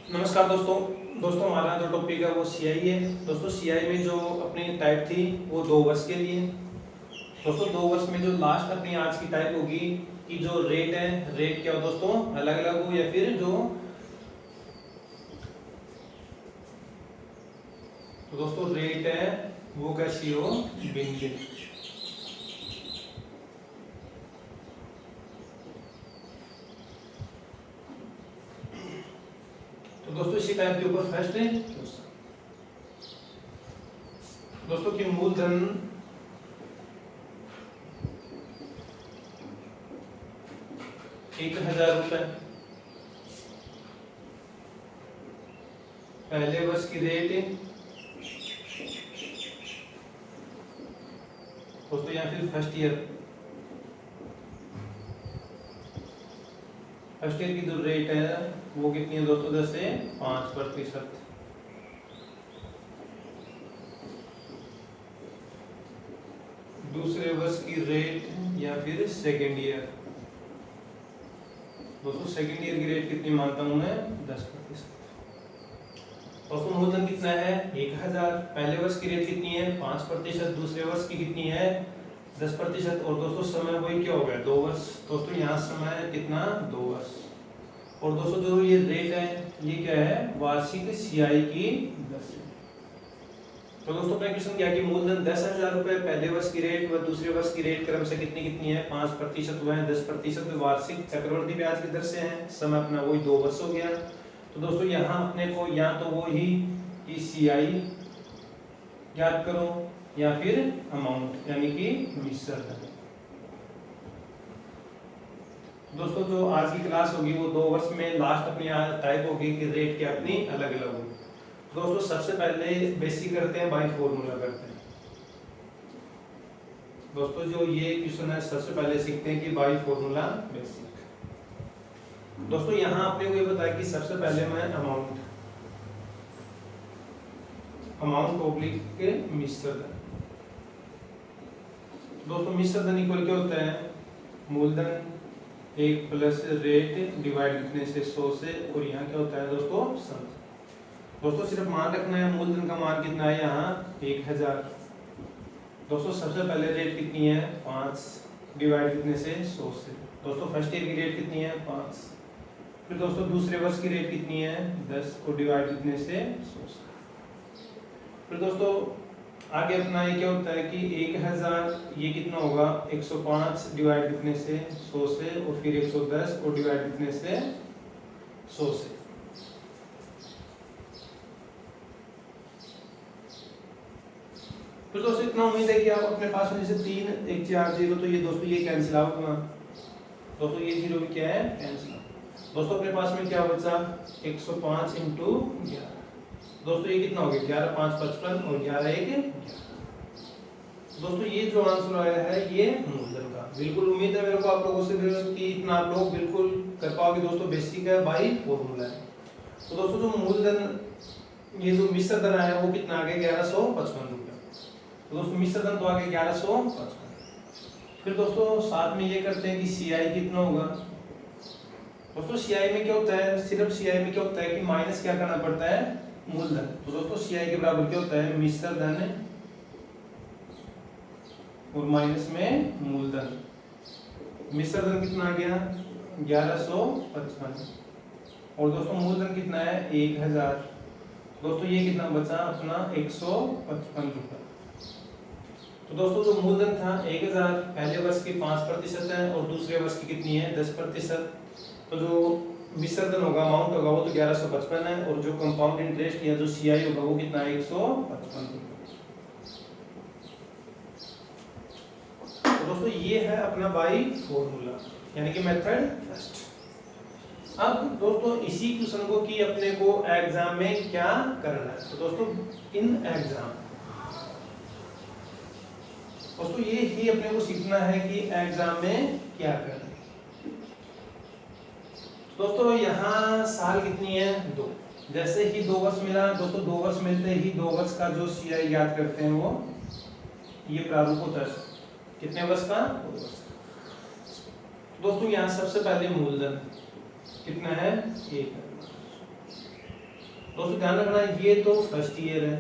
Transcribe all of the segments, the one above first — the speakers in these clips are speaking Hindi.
नमस्कार दोस्तों हमारा जो टॉपिक है वो सीआई है। दोस्तों सीआई में जो अपनी टाइप थी वो 2 वर्ष के लिए। दोस्तों 2 वर्ष में जो लास्ट अपनी आज की टाइप होगी कि जो रेट है, रेट क्या हो दोस्तों, अलग अलग हो या फिर जो, तो दोस्तों रेट है वो कैसी हो, भिन्न। तो दोस्तों इसी टाइप के ऊपर फर्स्ट है दोस्तों की मूलधन 1000 रुपए, पहले वर्ष की रेट दोस्तों या फिर फर्स्ट ईयर की जो रेट है वो कितनी है दोस्तों, 10 से 5%। दूसरे वर्ष की रेट या फिर सेकेंड ईयर, दोस्तों सेकेंड ईयर की रेट कितनी मानता हूं मैं, 10%। दोस्तों मूलधन कितना है 1000, पहले वर्ष की रेट कितनी है 5%, दूसरे वर्ष की कितनी है 10%, और दोस्तों समय वही क्या हो गया 2 वर्ष। दोस्तों यहाँ समय है कितना 2 वर्ष। और दोस्तों जो ये रेट है ये क्या है, वार्षिक सीआई की दर से। तो दोस्तों अपना क्वेश्चन क्या है कि मूलधन 10,000 रुपए, पहले वर्ष की रेट व दूसरे वर्ष की रेट क्रम से कितनी कितनी है, 5% व 10% वार्षिक चक्रवर्ती ब्याज की दर से है। समय अपना वही 2 वर्ष हो गया। तो दोस्तों यहाँ अपने को या तो वो ही कि सीआई याद करो या फिर अमाउंट यानी कि मिश्रण। दोस्तों जो आज की क्लास होगी वो 2 वर्ष में लास्ट अपनी टाइप होगी कि रेट क्या अपनी अलग अलग होगी। दोस्तों सबसे पहले बेसिक करते हैं, बाई फॉर्मूला करते हैं। दोस्तों जो ये क्वेश्चन है सबसे पहले सीखते हैं कि बाई फॉर्मूला बेसिक। दोस्तों यहाँ आपने को ये बताया कि सबसे पहले मैं अमाउंट ऑब्लिक के मिश्रण। दोस्तों मिश्रण इक्वल क्या होता है, मूलधन 1 प्लस रेट डिवाइड कितने से 100 से, और यहाँ क्या होता है दोस्तों सम। दोस्तों सिर्फ मान रखना है मूलधन का मान कितना है यहाँ 1000। दोस्तों सबसे पहले रेट कितनी है 5 डिवाइड कितने से 100 से। दोस्तों फर्स्ट ईयर की रेट कितनी है 5। फिर दोस्तों दूसरे वर्ष की रेट कितनी है 10 और डिवाइड कितने से 100 से। फिर दोस्तों आगे अपना ये क्या होता है कि 1000 ये कितना होगा 105 डिवाइड कितने से 100 से, और फिर 110 और डिवाइड कितने से 100 से। तो दोस्तों इतना उम्मीद है कि आप अपने पास में जैसे 3 1 4 0, तो ये दोस्तों ये कैंसिल आउट हुआ। दोस्तों ये 0 भी क्या है कैंसिल आउट। दोस्तों अपने पास में क्या बचा 105 इंटू 11। दोस्तों ये कितना हो गया 11 5 55 और 11 1 11। दोस्तों ये जो आंसर आया है ये मूलधन का। बिल्कुल उम्मीद है मेरे को आप लोगों से कि इतना आप लोग बिल्कुल कर पाओगे। दोस्तों बेसिक है, बाई फॉर्मूला है। तो दोस्तों जो मूलधन ये जो मिश्र धन आया वो कितना आ गया 1155 रुपया। तो दोस्तों मिश्र धन तो आ गया 1155। फिर दोस्तों साथ में ये करते हैं कि सीआई कितना होगा। दोस्तों सीआई में क्या होता है, सिर्फ सीआई में क्या होता है कि माइनस क्या करना पड़ता है मूलधन। तो दोस्तों सीआई के बराबर क्या होता है मिश्र धन और माइनस में मूलधन। मिश्र धन कितना आ गया 1155, और दोस्तों मूलधन कितना है 1000। दोस्तों ये कितना बचा अपना 155 रुपए। तो दोस्तों जो मूलधन था 1000, पहले वर्ष की 5% है और दूसरे वर्ष की कितनी है 10%। तो जो मिश्र धन होगा अमाउंट होगा वो तो 1155 है, और जो कंपाउंड इंटरेस्ट या जो सीआई होगा वो कितना है 155 रुपए। तो दोस्तों ये है अपना बाई फॉर्मूला यानी कि मेथड फर्स्ट। अब दोस्तों इसी क्वेश्चन को कि अपने को एग्जाम में क्या करना है। तो दोस्तों इन एग्जाम दोस्तों ये ही अपने को सीखना है कि एग्जाम में क्या करना है। दोस्तों यहाँ साल कितनी है 2। जैसे ही 2 वर्ष मिला दोस्तों, 2 वर्ष मिलते ही 2 वर्ष का जो सीआई याद करते हैं वो ये प्रारूप होता है। कितने वर्ष का 2 वर्ष। दोस्तों यहाँ सबसे पहले मूलधन कितना है 1000। दोस्तों ध्यान रखना ये तो फर्स्ट ईयर है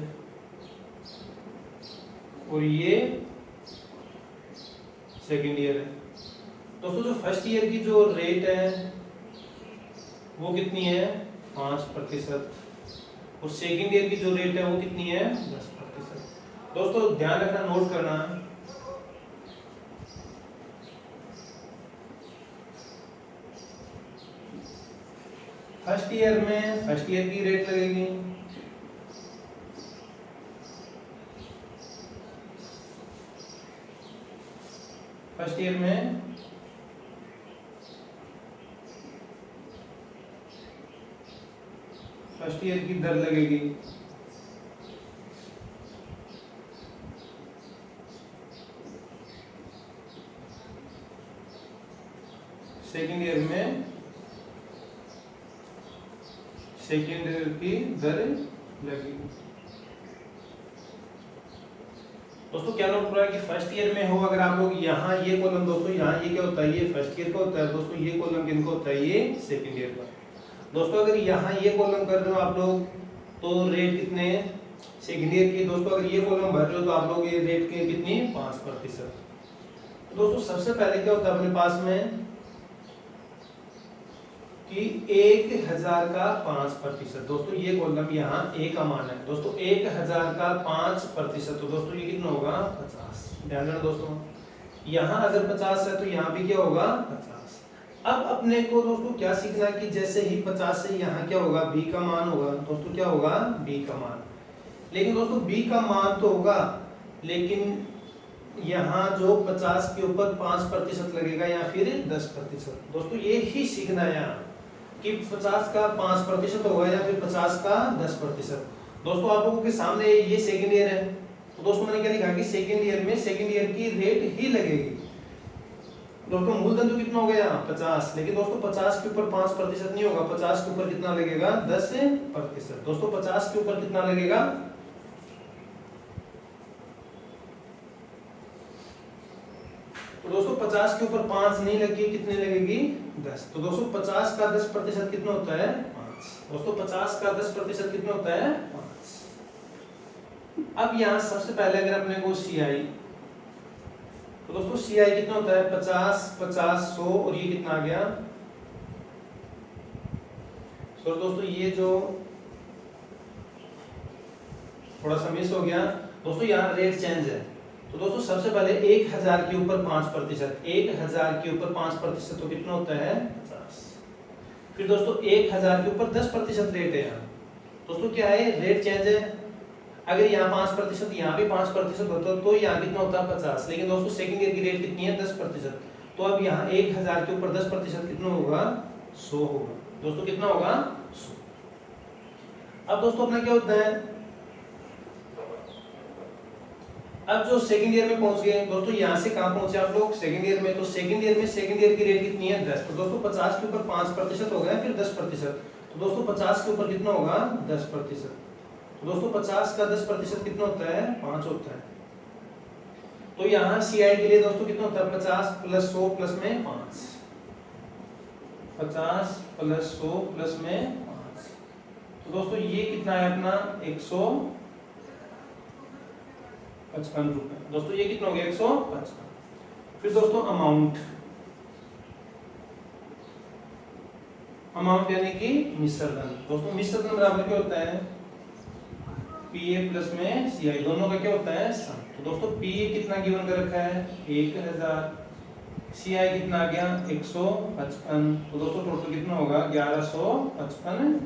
और ये सेकेंड ईयर है। दोस्तों जो फर्स्ट ईयर की जो रेट है वो कितनी है 5% और सेकेंड ईयर की जो रेट है वो कितनी है 10%। दोस्तों ध्यान रखना, नोट करना, फर्स्ट ईयर में फर्स्ट ईयर की रेट लगेगी, फर्स्ट ईयर में फर्स्ट ईयर की दर लगेगी, सेकेंड ईयर में सेकेंड ईयर की दर लगेगी। दोस्तों क्या नोट हो रहा है कि फर्स्ट ईयर में हो अगर आप लोग यहाँ ये कॉलम, दोस्तों यहाँ ये क्या होता है ये फर्स्ट ईयर का होता है, दोस्तों ये कॉलम किनको होता है ये सेकेंड ईयर का। दोस्तों अगर यहाँ ये कॉलम कर रहे हो आप लोग तो रेट कितने सेकेंड ईयर की, दोस्तों अगर ये कॉलम भर रहे हो तो आप लोग ये रेट के कितनी 5%। दोस्तों सबसे पहले क्या होता है अपने पास में कि 1000 का 5%। दोस्तों ये कॉलम यहाँ ए का मान है, दोस्तों 1000 का 5%, तो दोस्तों ये कितना होगा 50। ध्यान रखना दोस्तों, यहाँ अगर 50 है तो यहाँ भी क्या होगा 50। अब अपने को दोस्तों क्या सीखना है कि जैसे ही 50 से यहाँ क्या होगा बी का मान होगा, दोस्तों क्या होगा बी का मान। लेकिन दोस्तों बी का मान तो होगा लेकिन यहाँ जो 50 के ऊपर 5% लगेगा या फिर 10%। दोस्तों ये ही सीखना है यहाँ कि 50 का 5% होगा या फिर 50 का 10%। दोस्तों आप लोगों के सामने ये सेकेंड ईयर है, तो दोस्तों मैंने क्या लिखा कि सेकेंड ईयर में सेकेंड ईयर की रेट ही लगेगी। दोस्तों मूलधन तो कितना हो गया 50, लेकिन दोस्तों 50 के ऊपर 5% नहीं होगा, 50 के ऊपर कितना लगेगा 10%। दोस्तों 50 के ऊपर कितना लगेगा, तो दोस्तों 50 के ऊपर 5 नहीं लगी, कितने लगेगी 10। तो दोस्तों 50 का 10% कितना होता है 5। दोस्तों 50 का 10% कितना होता है 5। अब यहाँ सबसे पहले अगर अपने को CI, तो दोस्तों CI कितना होता है 50, 50, 100 और ये कितना आ गया। तो दोस्तों ये जो थोड़ा सा मिस हो गया, दोस्तों यहाँ रेट चेंज है, तो दोस्तों सबसे पहले 1000 के ऊपर 5%, 1000 के ऊपर 5% तो कितना होता है 50। फिर दोस्तों 1000 के ऊपर 10% रेट है यहाँ, दोस्तों क्या है रेट चेंज है। अगर यहाँ 5% यहाँ भी 5% होता तो यहाँ कितना होता है 50, लेकिन दोस्तों सेकंड ईयर की रेट कितनी है 10%, तो अब यहाँ 1000 के ऊपर 10% कितना होगा 100 होगा। दोस्तों कितना होगा 100। अब दोस्तों अपना क्या होता है, अब जो सेकंड ईयर में पहुंच गए दोस्तों, यहाँ से कहां पहुंचे आप लोग सेकंड ईयर में, तो सेकंड ईयर में सेकंड ईयर की रेट कितनी है 10, तो दोस्तों 50 के ऊपर 5% हो गया फिर 10%, तो दोस्तों 50 के ऊपर कितना होगा 10%, तो दोस्तों 50 का 10% कितना होता है 5 होता है। तो यहाँ CI के लिए दोस्तों कितना होता है 50 प्लस 100 प्लस में 5, 50 प्लस 100 प्लस में 5, तो दोस्तों ये कितना है अपना 155 रुपए। दोस्तों ये कितना हो गया 155। फिर दोस्तों अमाउंट, अमाउंट यानी कि मिश्र धन। दोस्तों मिश्र धन बराबर क्या होता है PA प्लस में CI, दोनों का क्या होता है सम। तो दोस्तों PA कितना गिवन कर रखा है 1000, CI कितना आ गया 155, तो दोस्तों टोटल कितना होगा 1155।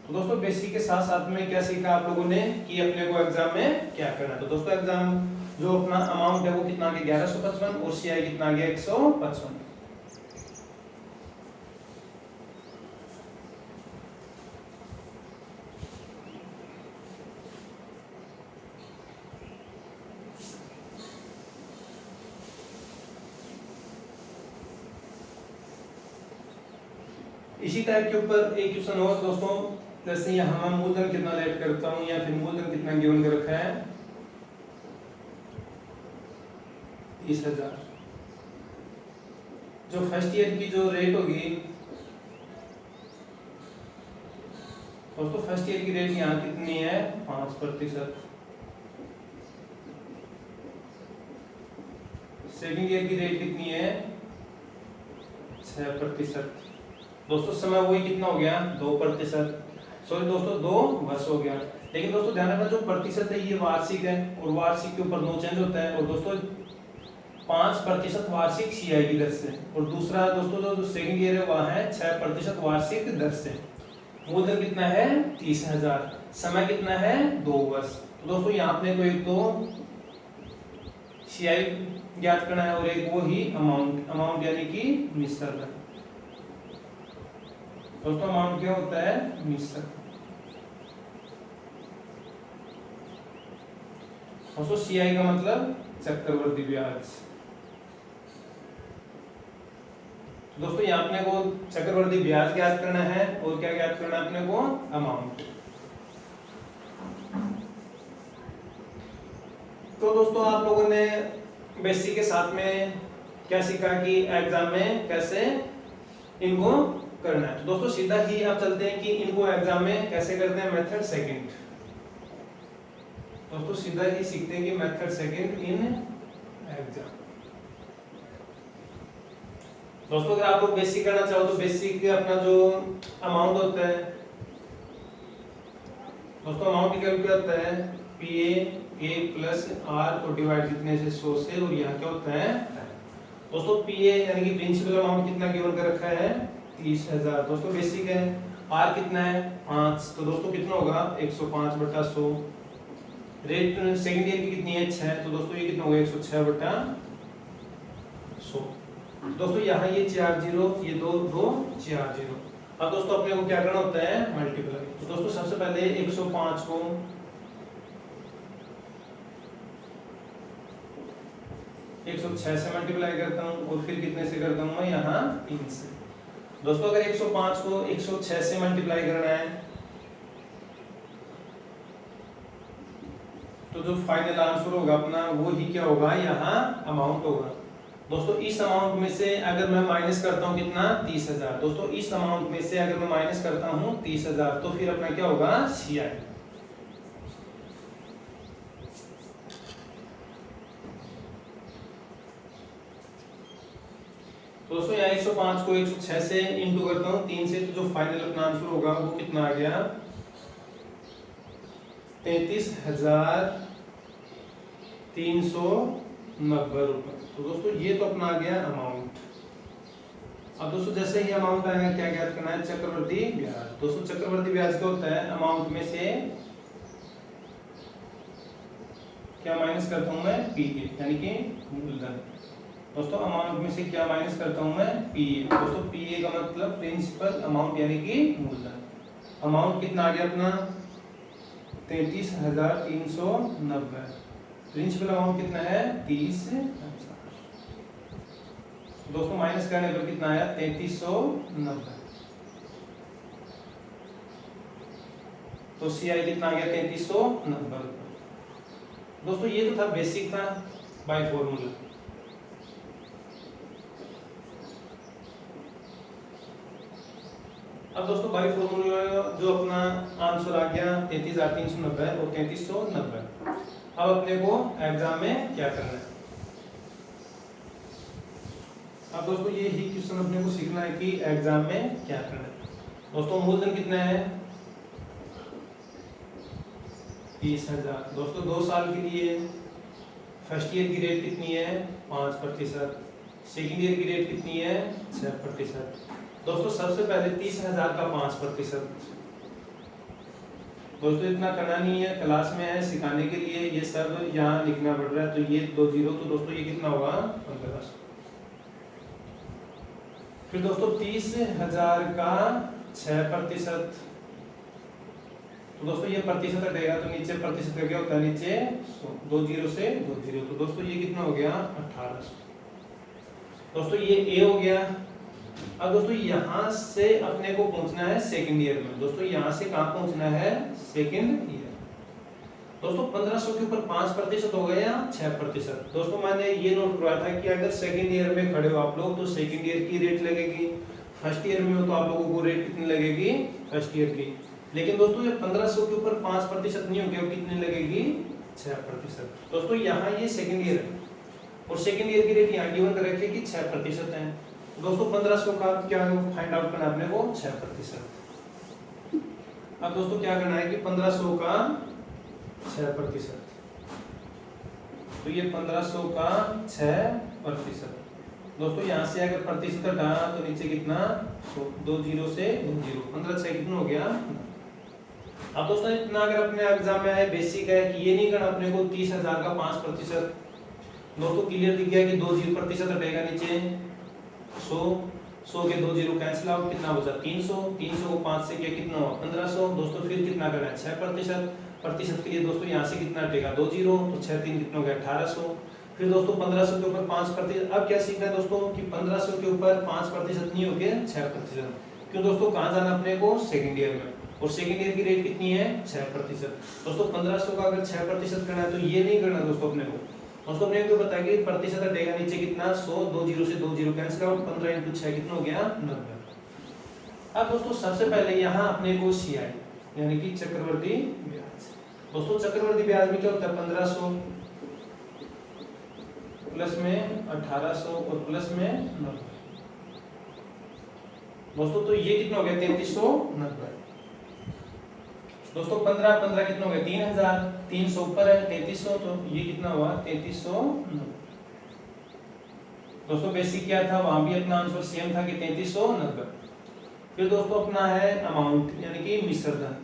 तो दोस्तों बेसिक के साथ साथ में क्या सीखा आप लोगों ने कि अपने को एग्जाम में क्या करना है। तो दोस्तों एग्जाम जो अपना अमाउंट है वो कितना आ गया 1155 और CI कितना आ गया 155। इसी टाइप के ऊपर एक क्वेश्चन और दोस्तों, जैसे यहाँ मैं मूलधन कितना लेट करता हूँ या फिर मूलधन कितना गिवन कर रखा है 30,000। जो फर्स्ट ईयर की जो रेट होगी दोस्तों फर्स्ट ईयर की रेट यहाँ कितनी है 5%, सेकेंड ईयर की रेट कितनी है 6%। दोस्तों समय वही कितना हो गया 2%, सॉरी दोस्तों 2 वर्ष हो गया। लेकिन दोस्तों ध्यान रखना जो प्रतिशत है ये वार्षिक है और वार्षिक के ऊपर नो चेंज होता है। और दोस्तों 5% वार्षिक सीआई की दर से, और दूसरा दोस्तों जो सेकंड ईयर है वह है 6% वार्षिक दर से। मूलधन कितना है 30,000, समय कितना है 2 वर्ष। तो दोस्तों यहाँ अपने को एक तो सीआई ज्ञात करना है और एक वो ही अमाउंट यानी कि निश्चित। दोस्तों अमाउंट क्या होता है निश्चित। दोस्तों सीआई का मतलब चक्रवर्ती ब्याज। दोस्तों यहाँ अपने को चक्रवर्ती ब्याज ज्ञात करना है और क्या ज्ञात करना है अपने को अमाउंट। तो दोस्तों आप लोगों ने बेसिक के साथ में क्या सीखा कि एग्जाम में कैसे इनको करना है। तो दोस्तों सीधा ही आप चलते हैं कि इनको एग्जाम में कैसे करते हैं मेथड सेकंड। दोस्तों सीधा ही सीखते हैं कि मेथड सेकंड इन एग्जाम। दोस्तों अगर आप लोग बेसिक करना चाहो तो बेसिक अपना जो अमाउंट होता है, दोस्तों अमाउंट की क्या होता है PA प्लस R और डिवाइड कितने से 100 से, और यहाँ क्या होता है दोस्तों PA यानी कि प्रिंसिपल अमाउंट कितना गिवन कर रखा है 30,000। दोस्तों बेसिक है, R कितना है 5, तो दोस्तों कितना होगा 105/100। रेट सेकंड ईयर की कितनी है 6, तो दोस्तों ये कितना होगा 106/100। दोस्तों यहाँ ये 4 0, ये 2 2 4 0। अब दोस्तों अपने को क्या करना होता है मल्टीप्लाई। तो दोस्तों सबसे पहले 105 को 106 से मल्टीप्लाई करता हूँ और फिर कितने से करता हूँ मैं यहाँ 3 से। दोस्तों अगर 105 को 106 से मल्टीप्लाई करना है तो जो फाइनल आंसर होगा अपना वो ही क्या होगा यहाँ अमाउंट होगा। दोस्तों इस अमाउंट में से अगर मैं माइनस करता हूँ कितना 30,000, दोस्तों इस अमाउंट में से अगर मैं माइनस करता हूँ 30,000 तो फिर अपना क्या होगा CI। दोस्तों यहाँ 105 को 106 से इंटू करता हूँ 3 से, तो जो फाइनल अपना आंसर होगा वो कितना आ गया 33,390 रुपए। तो दोस्तों ये तो अपना आ गया अमाउंट। अब दोस्तों जैसे ही अमाउंट आएगा क्या ज्ञात करना है चक्रवर्ती ब्याज। दोस्तों चक्रवर्ती ब्याज क्या होता है अमाउंट में से क्या माइनस करता हूं मैं PA यानी कि मूलधन। दोस्तों अमाउंट में से क्या माइनस करता हूं मैं PA। दोस्तों PA का मतलब प्रिंसिपल अमाउंट यानी कि मूलधन। अमाउंट कितना आ गया अपना 33,390। प्रिंसिपल अमाउंट कितना है 30,000। दोस्तों माइनस करने पर कितना आया 3390। तो CI कितना आ गया 3390। दोस्तों ये तो था बेसिक था बाय फॉर्मूला। अब दोस्तों बाय फॉर्मूला जो अपना आंसर आ गया 33,390 और 3390। अब अपने को एग्जाम में क्या करना है। अब दोस्तों ये ही क्वेश्चन अपने को सीखना है कि एग्जाम में क्या करना है। दोस्तों मूलधन कितना है 30,000। दोस्तों 2 साल के लिए फर्स्ट ईयर की रेट कितनी है 5%, सेकेंड ईयर की रेट कितनी है 6%। दोस्तों सबसे पहले 30,000 का 5%। दोस्तों इतना करना नहीं है, क्लास में है सिखाने के लिए, ये सब यहाँ लिखना पड़ रहा है। तो ये 2 0, तो दोस्तों ये कितना होगा 1500। फिर दोस्तों 30,000 का 6%। तो दोस्तों ये प्रतिशत हटेगा तो नीचे प्रतिशत का क्या होता है नीचे 2 0 से 2 0। तो दोस्तों ये कितना हो गया 1800। दोस्तों ये A हो गया। अब दोस्तों यहाँ से अपने को पहुंचना है सेकंड ईयर में। दोस्तों यहाँ से कहाँ पहुंचना है सेकंड ईयर। दोस्तों 1500 के ऊपर 5% हो गया 6%। दोस्तों मैंने ये नोट करवाया था कि अगर सेकंड ईयर में खड़े हो आप लोग तो सेकंड ईयर की रेट लगेगी, फर्स्ट ईयर में हो तो आप लोगों को रेट कितनी लगेगी फर्स्ट ईयर की। लेकिन दोस्तों ये 1500 के ऊपर 5% नहीं हो गया, कितनी लगेगी 6%। दोस्तों यहाँ ये सेकंड ईयर है और सेकंड ईयर की रेट यहाँ गिवन कर रखी है कि 6% है। दोस्तों 1500 का क्या फाइंड आउट करना अपने को 6%। अब दोस्तों क्या करना है कि 1500 का 6%, तो ये 1500 का 6%। दोस्तों यहाँ से अगर प्रतिशत हटा तो नीचे कितना 2 जीरो से 2 जीरो, 15 6 कितना हो गया। अब दोस्तों इतना अगर अपने एग्जाम में है बेसिक है कि ये नहीं करना अपने को 30,000 का 5%। दोस्तों क्लियर दिख गया कि 2 0% हटेगा नीचे 100 के 2 जीरो कैंसिल आउट, कितना बचा 300 को 5 से किया कितना हुआ 1500। दोस्तों फिर कितना करना है 6% के लिए दोस्तों यहाँ से कितना हटेगा 2 जीरो, तो 6 3 कितना हो गया 1800। फिर दोस्तों 1500 के ऊपर 5%। अब क्या सीखना है दोस्तों कि 1500 के ऊपर 5% नहीं हो गया 6%। क्यों दोस्तों कहाँ जाना अपने को सेकंड ईयर में, और सेकंड ईयर की रेट कितनी है 6%। दोस्तों 1500 का अगर 6% करना है तो ये नहीं करना दोस्तों अपने को। दोस्तों अपने को पता है कि प्रतिशत हटेगा नीचे कितना 100, 2 जीरो से 2 जीरो कैंसिल आउट, 15 × 6 कितना हो गया 90। अब दोस्तों सबसे पहले यहाँ अपने को CI यानी कि चक्रवर्ती ब्याज। दोस्तों चक्रवर्ती ब्याज में क्या होता है 1500 प्लस में 1800 और प्लस में 90। दोस्तों तो ये कितना हो गया 3390। दोस्तों 15 कितना हो गया 3000, 300 ऊपर है 3300, तो ये कितना हुआ 3390। दोस्तों बेसिक क्या था वहां भी अपना आंसर सेम था कि 3390। फिर दोस्तों अपना है अमाउंट यानी कि मिश्र धन।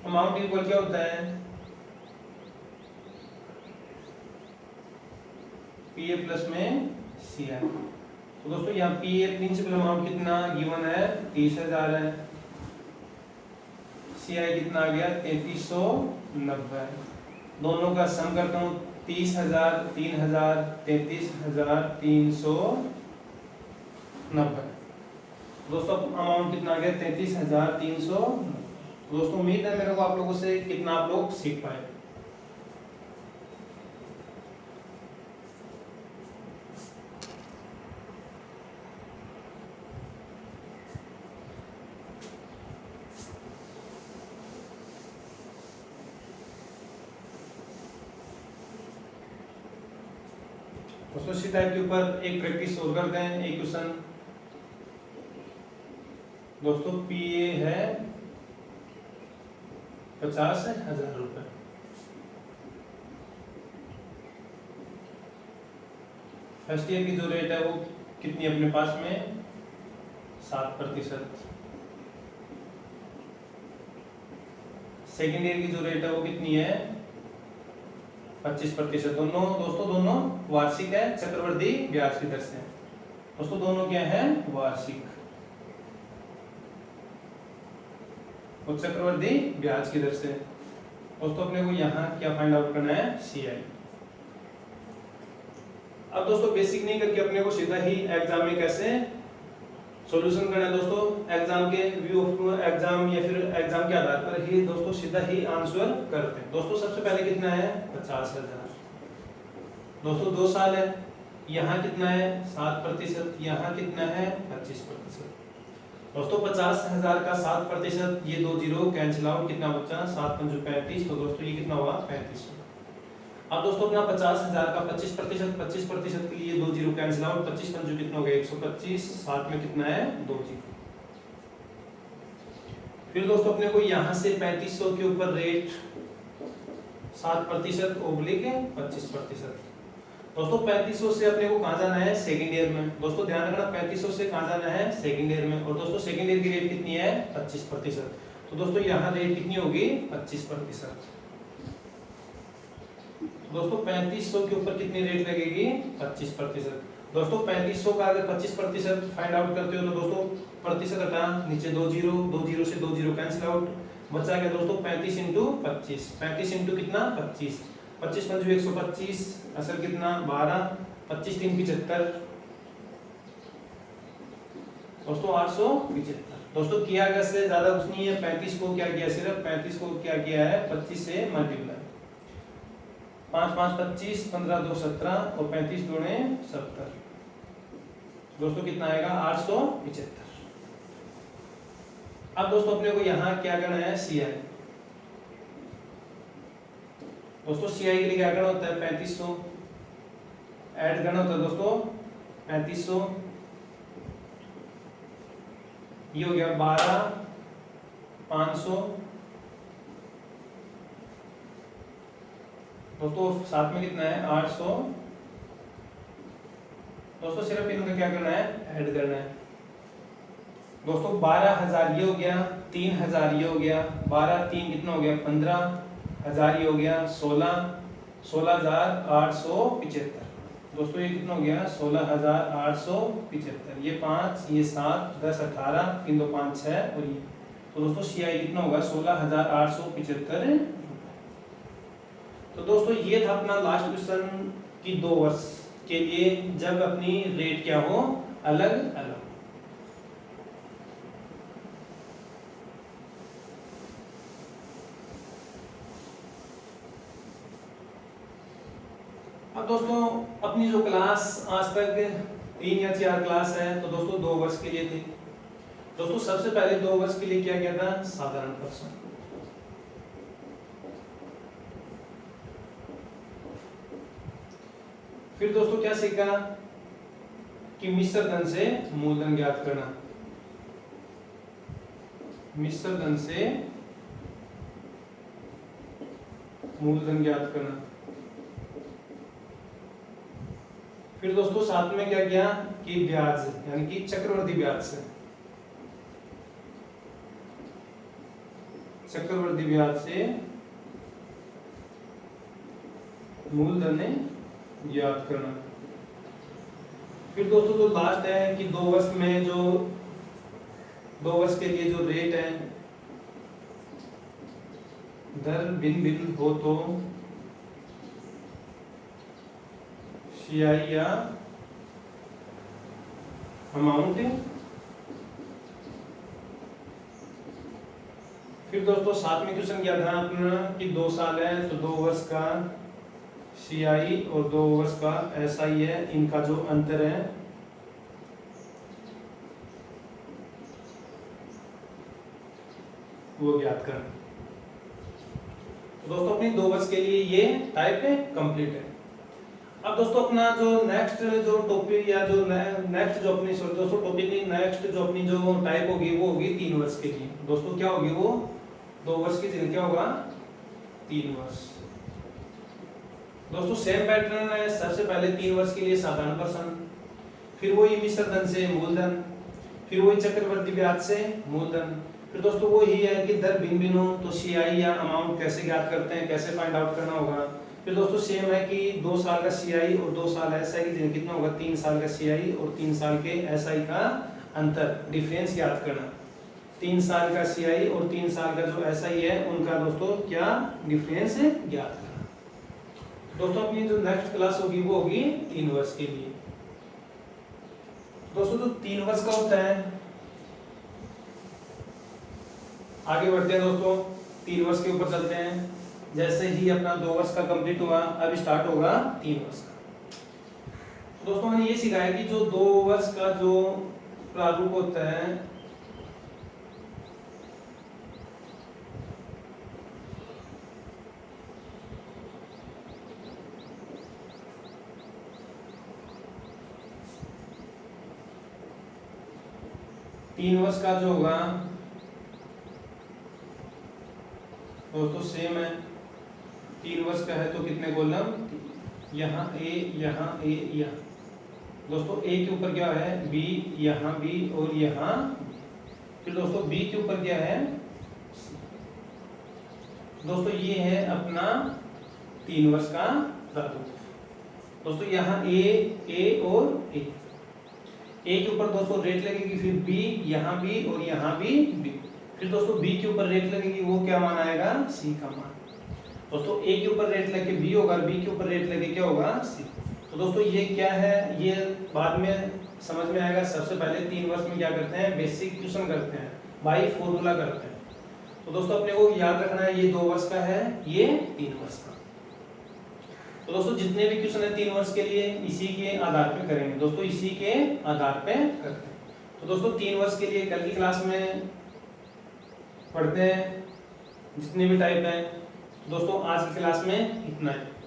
अमाउंट इक्वल क्या होता है पीए प्लस में CI। तो दोस्तों यहाँ पीए प्रिंसिपल अमाउंट कितना गिवन है 30,000 है, CI कितना आ गया 3390। दोनों का सम करता हूँ 30,000 3,000 33,390। दोस्तों अमाउंट कितना आ गया 33,390। दोस्तों उम्मीद है मेरे को आप लोगों से कितना आप लोग सीख पाए। दोस्तों इसी टाइप के ऊपर एक प्रैक्टिस और करते हैं। एक क्वेश्चन दोस्तों पीए है 50,000 रुपए। फर्स्ट ईयर की जो रेट है वो कितनी अपने पास में 7%। सेकेंड ईयर की जो रेट है वो कितनी है 25%। दोनों वार्षिक है चक्रवर्ती ब्याज की दर से। दोस्तों दोनों क्या है वार्षिक और चक्रवर्ती ब्याज की दर से। दोस्तों अपने को यहाँ क्या फाइंड आउट करना है CI। अब दोस्तों बेसिक नहीं करके अपने को सीधा ही एग्जाम में कैसे सॉल्यूशन करना है। दोस्तों एग्जाम के व्यू ऑफ एग्जाम या फिर एग्जाम के आधार पर ही दोस्तों सीधा ही आंसर करते हैं। दोस्तों सबसे पहले कितना है 50,000। दोस्तों 2 साल है, यहाँ कितना है 7%, यहाँ कितना है 25%। दोस्तों 50,000 का 7%, ये 2 जीरो कैंसिल आउट, कितना बचा 7 5 35। तो दोस्तों ये कितना हुआ 3500। अब दोस्तों अपना 50,000 का 25% के लिए 2 जीरो कैंसिल आउट, 25 5 कितना हो गया 125, साथ में कितना है 2 जीरो। फिर दोस्तों अपने को यहाँ से 3500 के ऊपर रेट 7% ओब्लिक 25%। दोस्तों 3500 से अपने को कहाँ जाना है सेकंड ईयर में। दोस्तों ध्यान रखना 3500 से कहाँ जाना है सेकंड ईयर में, और दोस्तों सेकंड ईयर की रेट कितनी है 25%। तो दोस्तों यहाँ रेट कितनी होगी 25%। दोस्तों 3500 के ऊपर कितनी रेट लगेगी 25%। दोस्तों 3500 का अगर 25% फाइंड आउट करते हो तो दोस्तों प्रतिशत हटा नीचे 2 जीरो से 2 जीरो कैंसिल आउट, बचा गया दोस्तों 35 × 25। 35 × कितना 25, 25 5 125, असल कितना 12, 25 3 75। दोस्तों 875। दोस्तों किया गया से ज्यादा कुछ नहीं है। 35 को क्या किया, सिर्फ 35 को क्या किया है 25 से मल्टीप्लाई। 5 5 25, 15 2 17 और 35 दूने 70। दोस्तों कितना आएगा 875। अब दोस्तों अपने को यहाँ क्या करना है, सी आई। दोस्तों सी आई के लिए क्या करना होता है, 3500 ऐड करना होता है दोस्तों, 3500 ये हो गया 12500 दोस्तों, साथ में कितना है 800 दोस्तों। सिर्फ इनका क्या करना है, ऐड करना है दोस्तों। 12000 ये हो गया, 3000 ये हो गया, 12 3 कितना हो गया 15000 ये हो गया, 16875 दोस्तों। ये कितना हो गया 16875, ये 5 ये 7 10 18 3 2 5 6 और ये, तो दोस्तों सी आई कितना होगा 16875। तो दोस्तों ये था अपना लास्ट क्वेश्चन कि 2 वर्ष के लिए जब अपनी रेट क्या हो, अलग अलग। अब दोस्तों अपनी जो क्लास आज तक 3 या 4 क्लास है, तो दोस्तों 2 वर्ष के लिए थी दोस्तों। सबसे पहले 2 वर्ष के लिए क्या किया था, साधारण प्रश्न। फिर दोस्तों क्या सीखा कि मिश्र धन से मूलधन ज्ञात करना, मिश्र धन से मूलधन ज्ञात करना। फिर दोस्तों साथ में क्या किया कि ब्याज यानी कि चक्रवर्ती ब्याज से, चक्रवर्ती ब्याज से मूलधन ज्ञात करना। फिर दोस्तों जो लास्ट है कि 2 वर्ष में जो 2 वर्ष के लिए जो रेट है दर भिन्न भिन्न हो तो सीआई या अमाउंट। फिर दोस्तों साथ में क्वेश्चन क्या था अपना कि 2 साल है तो 2 वर्ष का सीआई और 2 वर्ष का एसआई है, इनका जो अंतर है वो ज्ञात करना। तो दोस्तों अपनी 2 वर्ष के लिए ये टाइप है कंप्लीट है। अब दोस्तों अपना जो नेक्स्ट जो टॉपिक या जो नेक्स्ट जो अपनी दोस्तों टॉपिक नहीं, नेक्स्ट जो अपनी जो टाइप होगी वो होगी 3 वर्ष के लिए। दोस्तों क्या होगी वो 2 वर्ष की जगह क्या होगा 3 वर्ष। दोस्तों सेम पैटर्न है, सबसे पहले 3 वर्ष के लिए साधारण प्रश्न, फिर वही मिश्र धन से मूलधन, फिर वही चक्रवर्ती ब्याज से मूलधन, फिर दोस्तों वो ही है कि दर भिन्न भिन्न हो तो सीआई या अमाउंट कैसे ज्ञात करते हैं, कैसे फाइंड आउट करना होगा। फिर दोस्तों सेम है कि 2 साल का सीआई और 2 साल एसआई की जगह कितना होगा 3 साल का सीआई और 3 साल के एसआई का अंतर डिफरेंस ज्ञात करना। 3 साल का सीआई और 3 साल का जो एसआई है उनका दोस्तों क्या डिफरेंस है ज्ञात करना। दोस्तों अपनी जो नेक्स्ट क्लास होगी वो होगी 3 वर्ष के लिए। दोस्तों जो 3 वर्ष का होता है, आगे बढ़ते हैं दोस्तों 3 वर्ष के ऊपर चलते हैं। जैसे ही अपना 2 वर्ष का कंप्लीट हुआ अब स्टार्ट होगा 3 वर्ष का। दोस्तों मैंने ये सिखाया कि जो 2 वर्ष का जो प्रारूप होता है तीन वर्ष का जो होगा दोस्तों सेम है। 3 वर्ष का है तो कितने कॉलम, यहाँ ए यहाँ ए यहाँ। दोस्तों ए के ऊपर क्या है बी, यहाँ बी और यहाँ। फिर दोस्तों बी के ऊपर क्या है दोस्तों ये है अपना 3 वर्ष का प्रारूप। दोस्तों यहाँ ए और ए के ऊपर दोस्तों रेट लगेगी, फिर बी यहाँ बी और यहाँ भी बी। फिर दोस्तों बी के ऊपर रेट लगेगी, वो क्या मान आएगा सी का मान। दोस्तों ए के ऊपर रेट लगे बी होगा, बी के ऊपर रेट लगे क्या होगा सी। तो दोस्तों ये क्या है ये बाद में समझ में आएगा। सबसे पहले 3 वर्ष में क्या करते हैं बेसिक क्वेश्चन करते हैं, बाई फॉर्मूला करते हैं। तो दोस्तों अपने को याद रखना है ये 2 वर्ष का है, ये 3 वर्ष का। तो दोस्तों जितने भी क्वेश्चन है 3 वर्ष के लिए इसी के आधार पे करेंगे दोस्तों, इसी के आधार पे करते हैं। तो दोस्तों 3 वर्ष के लिए कल की क्लास में पढ़ते हैं जितने भी टाइप हैं। तो दोस्तों आज की क्लास में इतना है।